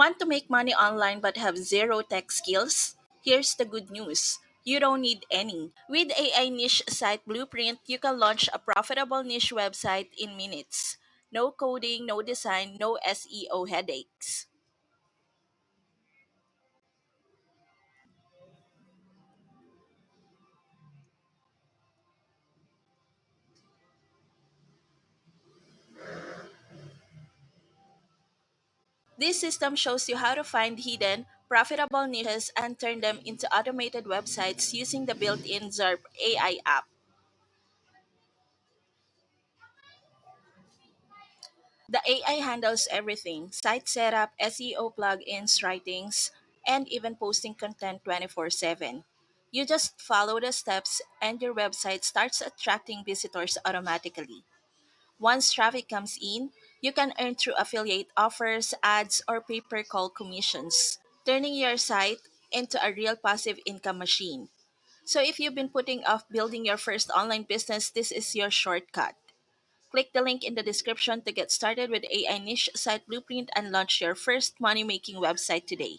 Want to make money online but have zero tech skills? Here's the good news. You don't need any. With AI Niche Site Blueprint, you can launch a profitable niche website in minutes. No coding, no design, no SEO headaches. This system shows you how to find hidden, profitable niches and turn them into automated websites using the built in ZERP AI app. The AI handles everything: site setup, SEO plugins, writings, and even posting content 24/7. You just follow the steps, and your website starts attracting visitors automatically. Once traffic comes in, you can earn through affiliate offers, ads, or pay per call commissions, turning your site into a real passive income machine. So, if you've been putting off building your first online business, this is your shortcut. Click the link in the description to get started with AI Niche Site Blueprint and launch your first money making website today.